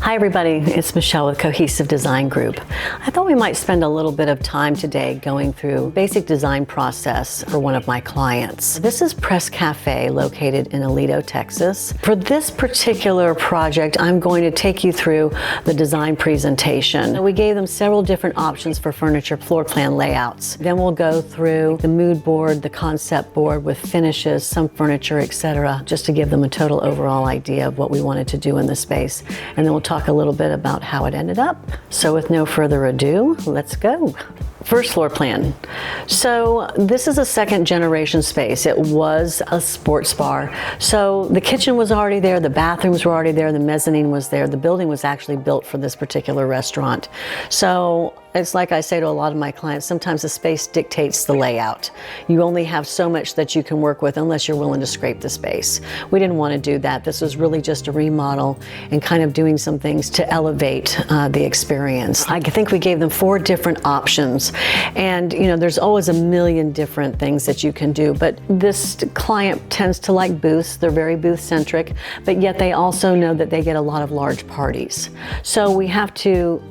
Hi everybody, it's Michelle with Cohesive Design Group. I thought we might spend a little bit of time today going through basic design process for one of my clients. This is Press Cafe located in Aledo, Texas. For this particular project, I'm going to take you through the design presentation. We gave them several different options for furniture floor plan layouts. Then we'll go through the mood board, the concept board with finishes, some furniture, etc., just to give them a total overall idea of what we wanted to do in the space. And then we'll talk a little bit about how it ended up. So with no further ado, let's go. First floor plan. So this is a second generation space. It was a sports bar. So the kitchen was already there, the bathrooms were already there, the mezzanine was there. The building was actually built for this particular restaurant. So it's like I say to a lot of my clients, sometimes the space dictates the layout. You only have so much that you can work with unless you're willing to scrape the space. We didn't want to do that. This was really just a remodel and kind of doing some things to elevate the experience. I think we gave them 4 different options. And you know, there's always a million different things that you can do, but this client tends to like booths. They're very booth centric, but yet they also know that they get a lot of large parties. So we have to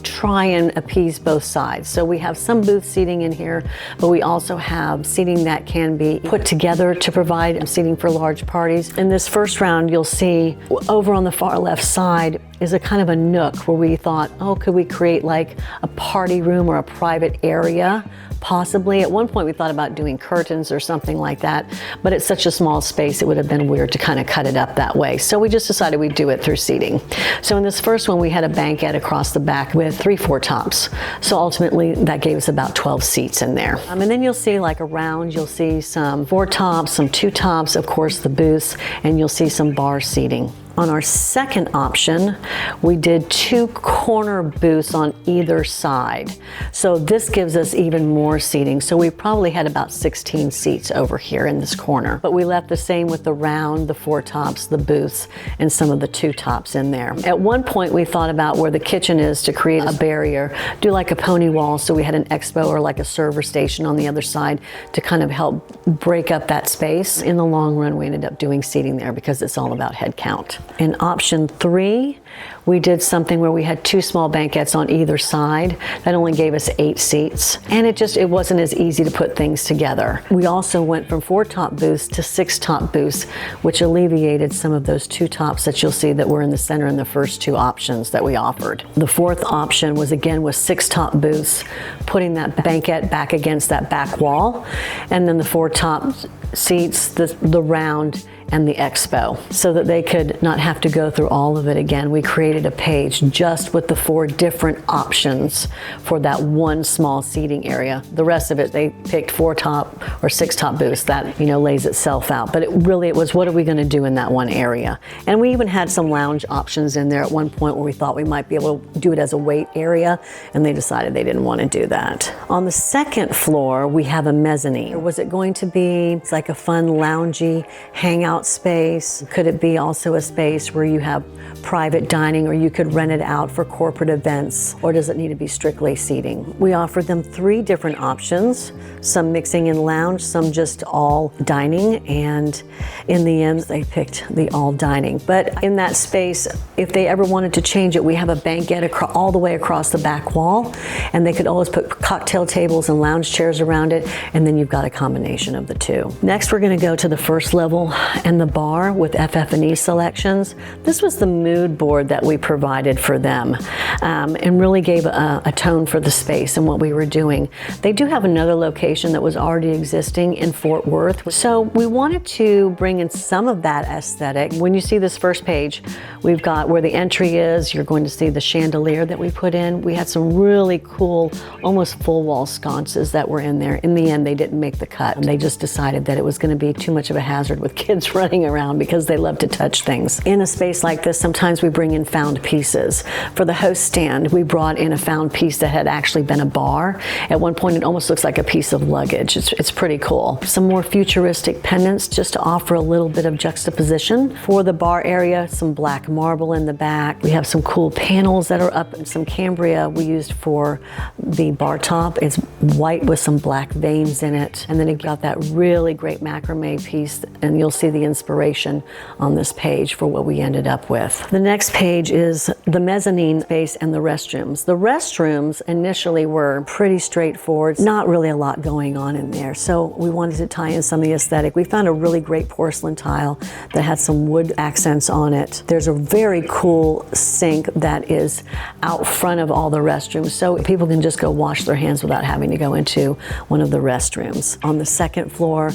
try and appease both sides. So we have some booth seating in here, but we also have seating that can be put together to provide seating for large parties. In this first round, you'll see over on the far left side is a kind of a nook where we thought, oh, could we create like a party room or a private area? Possibly. At one point we thought about doing curtains or something like that, but it's such a small space it would have been weird to kind of cut it up that way. So we just decided we'd do it through seating. So in this first one we had a banquette across the back with 3 4-tops. So ultimately that gave us about 12 seats in there. And then you'll see like around, you'll see some 4-tops, some 2-tops, of course the booths, and you'll see some bar seating. On our second option, we did 2 corner booths on either side. So this gives us even more seating. So we probably had about 16 seats over here in this corner. But we left the same with the round, the 4-tops, the booths, and some of the 2-tops in there. At one point, we thought about where the kitchen is to create a barrier, do like a pony wall. So we had an expo or like a server station on the other side to kind of help break up that space. In the long run, we ended up doing seating there because it's all about head count. In option 3, we did something where we had 2 small banquettes on either side. That only gave us 8 seats. And it wasn't as easy to put things together. We also went from 4-top booths to 6-top booths, which alleviated some of those 2-tops that you'll see that were in the center in the first 2 options that we offered. The 4th option was again with 6-top booths, putting that banquette back against that back wall. And then the 4-top seats, the round, and the expo, so that they could not have to go through all of it again. We created a page just with the 4 different options for that one small seating area. The rest of it, they picked 4-top or 6-top booths. That, you know, lays itself out. But it was, what are we going to do in that one area? And we even had some lounge options in there at one point where we thought we might be able to do it as a wait area, and they decided they didn't want to do that. On the second floor, we have a mezzanine. Was it going to be like a fun loungy hangout space? Could it be also a space where you have private dining, or you could rent it out for corporate events, or does it need to be strictly seating? We offered them 3 different options, some mixing in lounge, some just all dining, and in the end they picked the all dining. But in that space, if they ever wanted to change it, we have a banquette all the way across the back wall, and they could always put cocktail tables and lounge chairs around it, and then you've got a combination of the 2. Next, we're going to go to the first level and the bar with FF&E selections. This was the mood board that we provided for them, and really gave a tone for the space and what we were doing. They do have another location that was already existing in Fort Worth, so we wanted to bring in some of that aesthetic. When you see this first page, we've got where the entry is. You're going to see the chandelier that we put in. We had some really cool, almost full wall sconces that were in there. In the end, they didn't make the cut. They just decided that it was going to be too much of a hazard with kids running around because they love to touch things. In a space like this, sometimes we bring in found pieces. For the host stand, we brought in a found piece that had actually been a bar. At one point, it almost looks like a piece of luggage. It's pretty cool. Some more futuristic pendants just to offer a little bit of juxtaposition. For the bar area, some black marble in the back. We have some cool panels that are up, and some Cambria we used for the bar top. It's white with some black veins in it. And then it got that really great macrame piece, and you'll see the inspiration on this page for what we ended up with. The next page is the mezzanine space and the restrooms. The restrooms initially were pretty straightforward, not really a lot going on in there. So we wanted to tie in some of the aesthetic. We found a really great porcelain tile that had some wood accents on it. There's a very cool sink that is out front of all the restrooms, so people can just go wash their hands without having to go into one of the restrooms. On the second floor,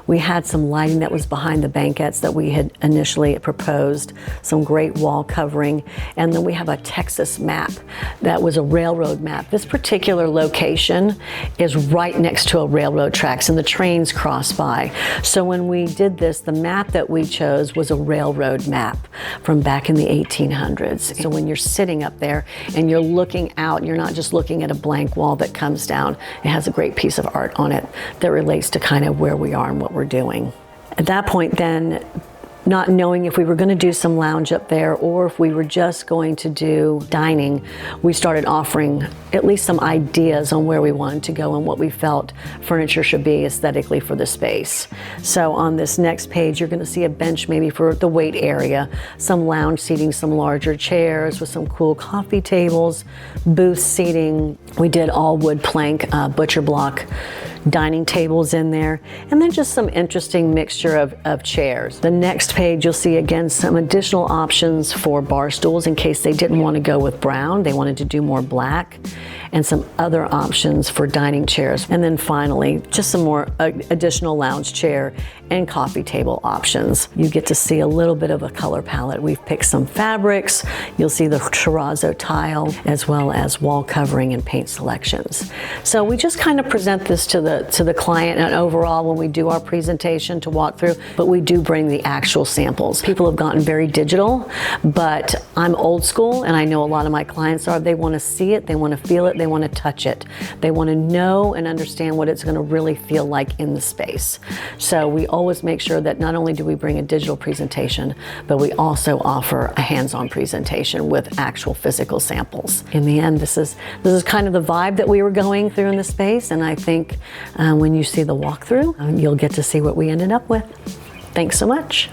we had some lighting that was behind the banquettes that we had initially proposed, some great wall covering, and then we have a Texas map that was a railroad map. This particular location is right next to a railroad tracks and the trains cross by. So when we did this, the map that we chose was a railroad map from back in the 1800s. So when you're sitting up there and you're looking out, you're not just looking at a blank wall that comes down. It has a great piece of art on it that relates to kind of where we are and what we're doing. At that point then, not knowing if we were going to do some lounge up there or if we were just going to do dining, we started offering at least some ideas on where we wanted to go and what we felt furniture should be aesthetically for the space. So on this next page, you're going to see a bench maybe for the wait area, some lounge seating, some larger chairs with some cool coffee tables, booth seating. We did all wood plank, butcher block dining tables in there, and then just some interesting mixture of chairs. The next page, you'll see again some additional options for bar stools in case they didn't want to go with brown, they wanted to do more black, and some other options for dining chairs. And then finally, just some more additional lounge chair and coffee table options. You get to see a little bit of a color palette. We've picked some fabrics. You'll see the terrazzo tile as well as wall covering and paint selections. So we just kind of present this to the client and overall when we do our presentation to walk through, but we do bring the actual samples. People have gotten very digital, but I'm old school and I know a lot of my clients are. They want to see it, they want to feel it, they want to touch it. They want to know and understand what it's going to really feel like in the space. So we always make sure that not only do we bring a digital presentation, but we also offer a hands-on presentation with actual physical samples. In the end, this is kind of the vibe that we were going through in the space, and I think when you see the walkthrough, you'll get to see what we ended up with. Thanks so much.